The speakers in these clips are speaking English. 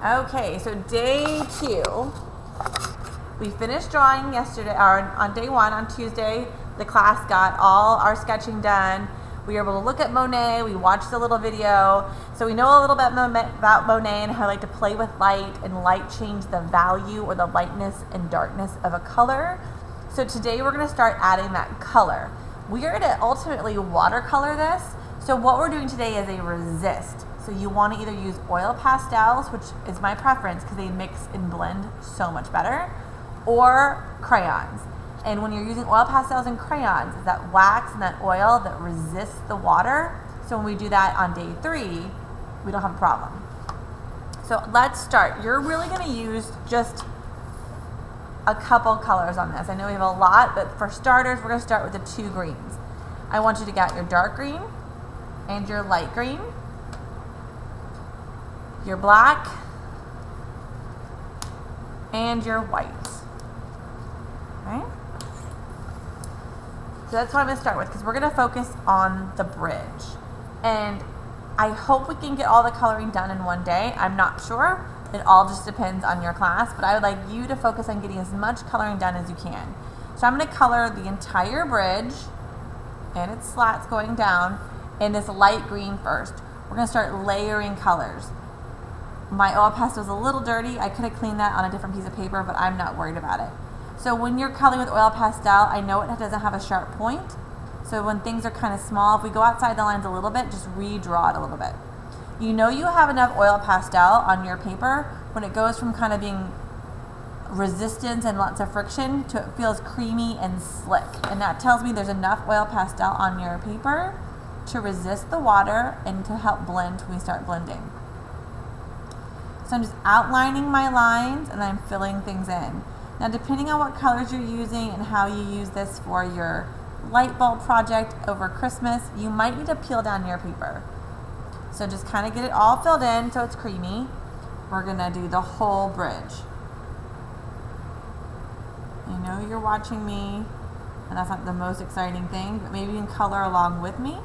Okay, so day 2. We finished drawing yesterday, or on day 1, on Tuesday. The class got all our sketching done. We were able to look at Monet. We watched a little video. So we know a little bit about Monet and how I like to play with light and light change the value or the lightness and darkness of a color. So today we're going to start adding that color. We are going to ultimately watercolor this. So what we're doing today is a resist. So you want to either use oil pastels, which is my preference because they mix and blend so much better, or crayons. And when you're using oil pastels and crayons, it's that wax and that oil that resists the water. So when we do that on day 3, we don't have a problem. So let's start. You're really going to use just a couple colors on this. I know we have a lot, but for starters, we're going to start with the 2 greens. I want you to get your dark green and your light green, your black, and your white. Okay? So that's what I'm going to start with because we're going to focus on the bridge. And I hope we can get all the coloring done in one day. I'm not sure. It all just depends on your class, but I would like you to focus on getting as much coloring done as you can. So I'm going to color the entire bridge and its slats going down in this light green first. We're going to start layering colors. My oil pastel is a little dirty. I could have cleaned that on a different piece of paper, but I'm not worried about it. So when you're coloring with oil pastel, I know it doesn't have a sharp point. So when things are kind of small, if we go outside the lines a little bit, just redraw it a little bit. You know you have enough oil pastel on your paper when it goes from kind of being resistance and lots of friction to it feels creamy and slick. And that tells me there's enough oil pastel on your paper to resist the water and to help blend when we start blending. So I'm just outlining my lines and I'm filling things in. Now depending on what colors you're using and how you use this for your light bulb project over Christmas, you might need to peel down your paper. So just kind of get it all filled in so it's creamy. We're going to do the whole bridge. I know you're watching me and that's not the most exciting thing, but maybe you can color along with me.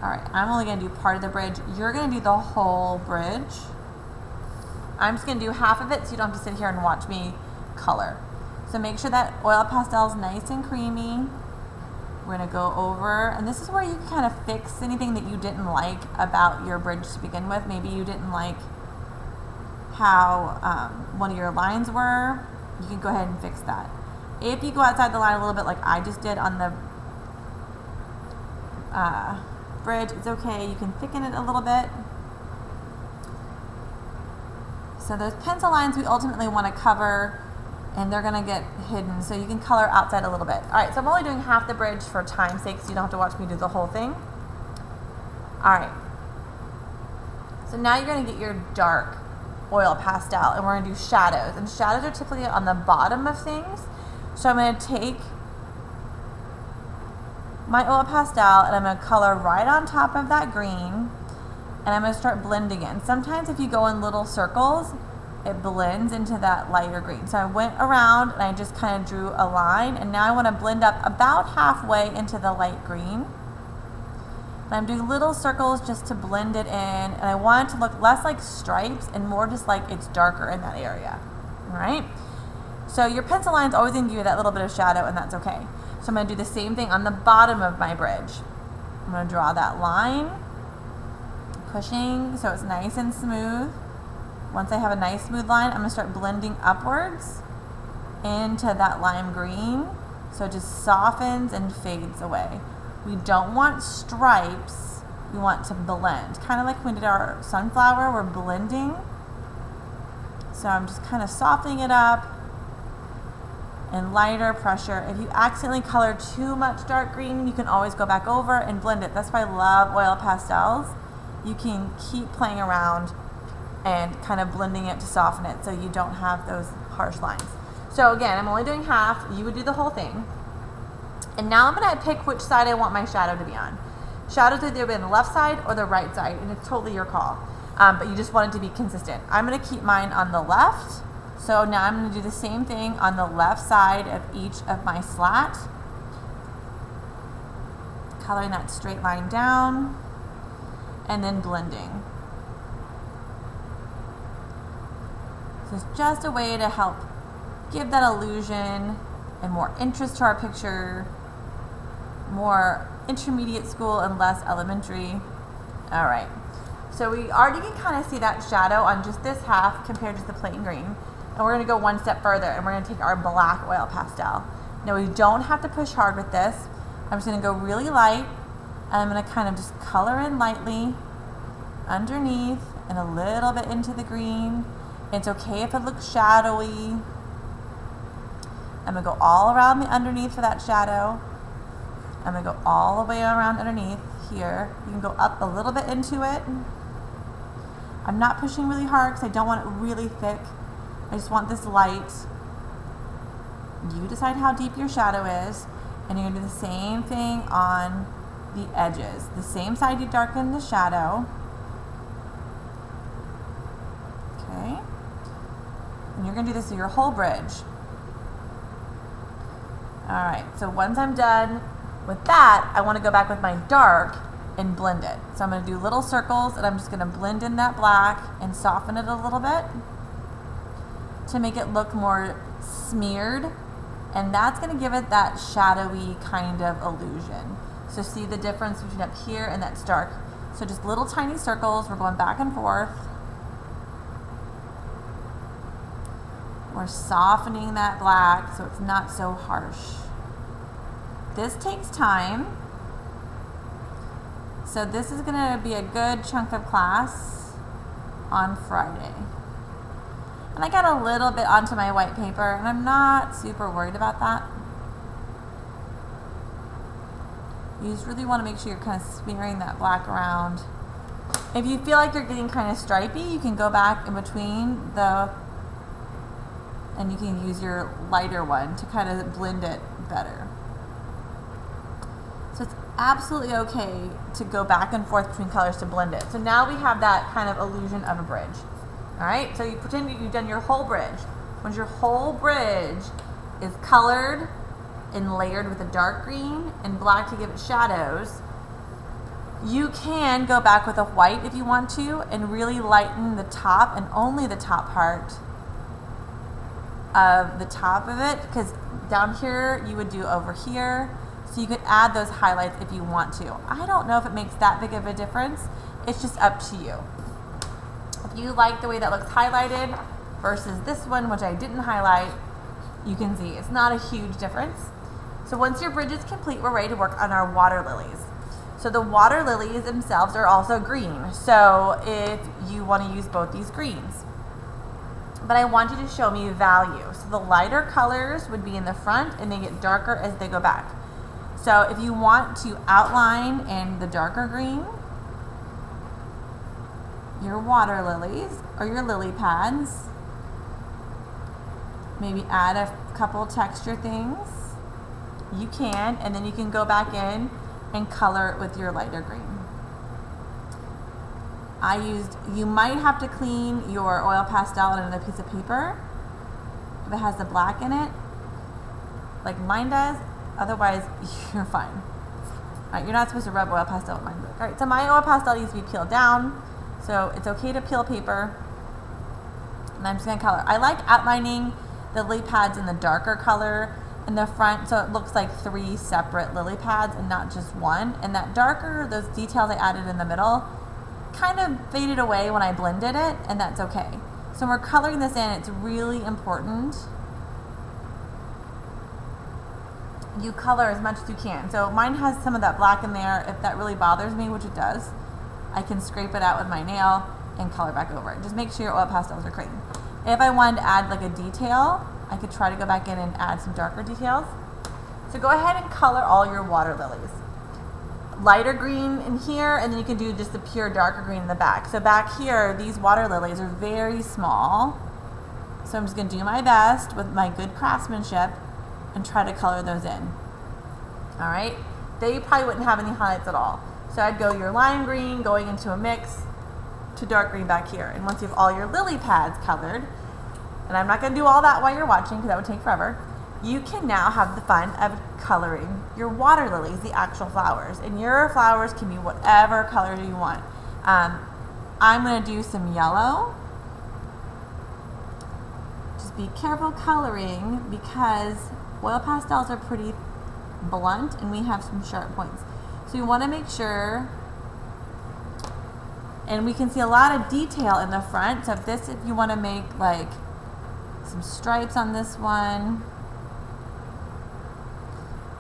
Alright, I'm only going to do part of the bridge. You're going to do the whole bridge. I'm just going to do half of it so you don't have to sit here and watch me color. So make sure that oil pastel is nice and creamy. We're going to go over, and this is where you can kind of fix anything that you didn't like about your bridge to begin with. Maybe you didn't like how one of your lines were. You can go ahead and fix that. If you go outside the line a little bit like I just did on the bridge, it's okay. You can thicken it a little bit. So those pencil lines we ultimately want to cover and they're going to get hidden, so you can color outside a little bit. Alright, so I'm only doing half the bridge for time's sake so you don't have to watch me do the whole thing. Alright, so now you're going to get your dark oil pastel and we're going to do shadows, and shadows are typically on the bottom of things. So I'm going to take my oil pastel and I'm going to color right on top of that green and I'm going to start blending in. Sometimes if you go in little circles, it blends into that lighter green. So I went around and I just kind of drew a line, and now I want to blend up about halfway into the light green. And I'm doing little circles just to blend it in, and I want it to look less like stripes and more just like it's darker in that area. All right? So your pencil line's always going to give you that little bit of shadow, and that's okay. So I'm going to do the same thing on the bottom of my bridge. I'm going to draw that line, pushing so it's nice and smooth. Once I have a nice smooth line, I'm going to start blending upwards into that lime green so it just softens and fades away. We don't want stripes, we want to blend. Kind of like when we did our sunflower, we're blending. So I'm just kind of softening it up and lighter pressure. If you accidentally color too much dark green, you can always go back over and blend it. That's why I love oil pastels. You can keep playing around and kind of blending it to soften it so you don't have those harsh lines. So again, I'm only doing half. You would do the whole thing. And now I'm going to pick which side I want my shadow to be on. Shadows either be on the left side or the right side, and it's totally your call. But you just want it to be consistent. I'm going to keep mine on the left. So now I'm going to do the same thing on the left side of each of my slat. Coloring that straight line down. and then blending. So it's just a way to help give that illusion and more interest to our picture, more intermediate school and less elementary. All right, so we already can kind of see that shadow on just this half compared to the plain green. And we're gonna go one step further and we're gonna take our black oil pastel. Now we don't have to push hard with this. I'm just gonna go really light, and I'm gonna kind of just color in lightly underneath and a little bit into the green. It's okay if it looks shadowy. I'm gonna go all around the underneath for that shadow. I'm gonna go all the way around underneath here. You can go up a little bit into it. I'm not pushing really hard because I don't want it really thick. I just want this light. You decide how deep your shadow is, and you're gonna do the same thing on the edges. The same side you darken the shadow. Okay. And you're gonna do this to your whole bridge. All right, so once I'm done with that, I wanna go back with my dark and blend it. So I'm gonna do little circles, and I'm just gonna blend in that black and soften it a little bit to make it look more smeared. And that's gonna give it that shadowy kind of illusion. So see the difference between up here and that's dark. So just little tiny circles, we're going back and forth. We're softening that black so it's not so harsh. This takes time. So this is gonna be a good chunk of class on Friday. And I got a little bit onto my white paper, and I'm not super worried about that. You just really want to make sure you're kind of smearing that black around. If you feel like you're getting kind of stripy, you can go back in between and you can use your lighter one to kind of blend it better. So it's absolutely okay to go back and forth between colors to blend it. So now we have that kind of illusion of a bridge. All right, so you pretend you've done your whole bridge. Once your whole bridge is colored and layered with a dark green and black to give it shadows, you can go back with a white if you want to and really lighten the top and only the top part of the top of it, because down here you would do over here. So you could add those highlights if you want to. I don't know if it makes that big of a difference. It's just up to you. If you like the way that looks highlighted versus this one, which I didn't highlight, you can see it's not a huge difference. So once your bridge is complete, we're ready to work on our water lilies. So the water lilies themselves are also green. So if you want to use both these greens, but I want you to show me value. So the lighter colors would be in the front and they get darker as they go back. So if you want to outline in the darker green, your water lilies or your lily pads, maybe add a couple texture things, you can, and then you can go back in and color it with your lighter green. You might have to clean your oil pastel on another piece of paper if it has the black in it, like mine does. Otherwise, you're fine. All right, you're not supposed to rub oil pastel with mine. All right, so my oil pastel needs to be peeled down, so it's okay to peel paper. And I'm just gonna color. I like outlining the lily pads in the darker color in the front, so it looks like 3 separate lily pads and not just one. And that darker, those details I added in the middle, kind of faded away when I blended it, and that's okay. So when we're coloring this in, it's really important you color as much as you can. So mine has some of that black in there. If that really bothers me, which it does, I can scrape it out with my nail and color back over it. Just make sure your oil pastels are clean. If I wanted to add like a detail, I could try to go back in and add some darker details. So go ahead and color all your water lilies. Lighter green in here, and then you can do just the pure darker green in the back. So back here, these water lilies are very small. So I'm just gonna do my best with my good craftsmanship and try to color those in. All right, they probably wouldn't have any highlights at all. So I'd go your lime green going into a mix to dark green back here. And once you have all your lily pads colored, and I'm not gonna do all that while you're watching because that would take forever, you can now have the fun of coloring your water lilies, the actual flowers. And your flowers can be whatever color you want. I'm going to do some yellow. Just be careful coloring because oil pastels are pretty blunt and we have some sharp points. So you want to make sure, and we can see a lot of detail in the front. So if you want to make like some stripes on this one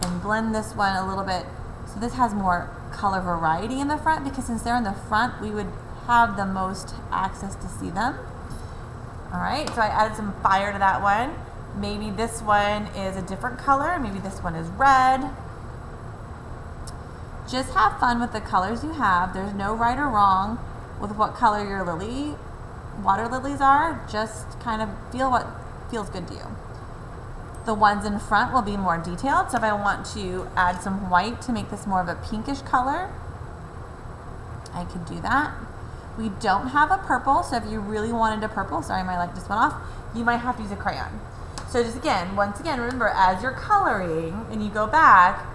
and blend this one a little bit. So this has more color variety in the front because since they're in the front, we would have the most access to see them. All right, so I added some fire to that one. Maybe this one is a different color. Maybe this one is red. Just have fun with the colors you have. There's no right or wrong with what color your water lilies are. Just kind of feel what feels good to you. The ones in front will be more detailed. So if I want to add some white to make this more of a pinkish color, I could do that. We don't have a purple, so if you really wanted a purple, sorry, my light just went off, you might have to use a crayon. So just once again, remember, as you're coloring and you go back,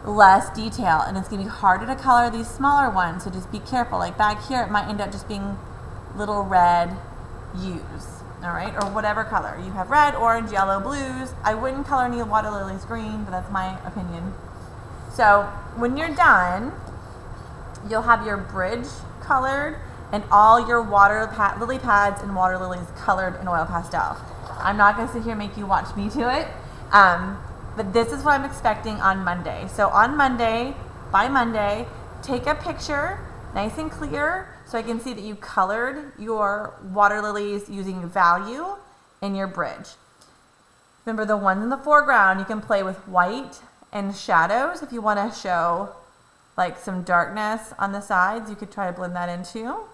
less detail, and it's gonna be harder to color these smaller ones, so just be careful. Like back here, it might end up just being little red U's, all right, or whatever color. You have red, orange, yellow, blues. I wouldn't color any water lilies green, but that's my opinion. So when you're done, you'll have your bridge colored and all your lily pads and water lilies colored in oil pastel. I'm not going to sit here and make you watch me do it, but this is what I'm expecting on Monday. So on Monday, by Monday, take a picture, nice and clear, so I can see that you colored your water lilies using value in your bridge. Remember, the ones in the foreground, you can play with white and shadows if you want to show like some darkness on the sides. You could try to blend that in too.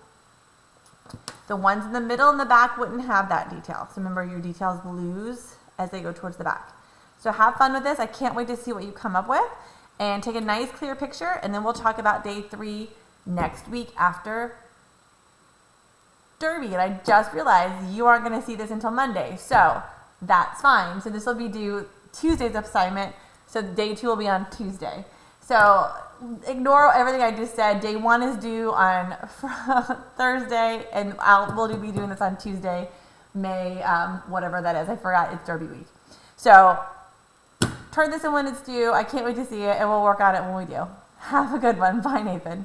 The ones in the middle and the back wouldn't have that detail. So remember, your details lose as they go towards the back. So have fun with this. I can't wait to see what you come up with. And take a nice clear picture, and then we'll talk about day 3 next week after Derby. And I just realized you aren't going to see this until Monday. So that's fine. So this will be due Tuesday's assignment. So day 2 will be on Tuesday. So ignore everything I just said. Day 1 is due on Thursday, and we'll be doing this on Tuesday, May, whatever that is. I forgot, it's Derby week. So turn this in when it's due. I can't wait to see it, and we'll work on it when we do. Have a good one. Bye, Nathan.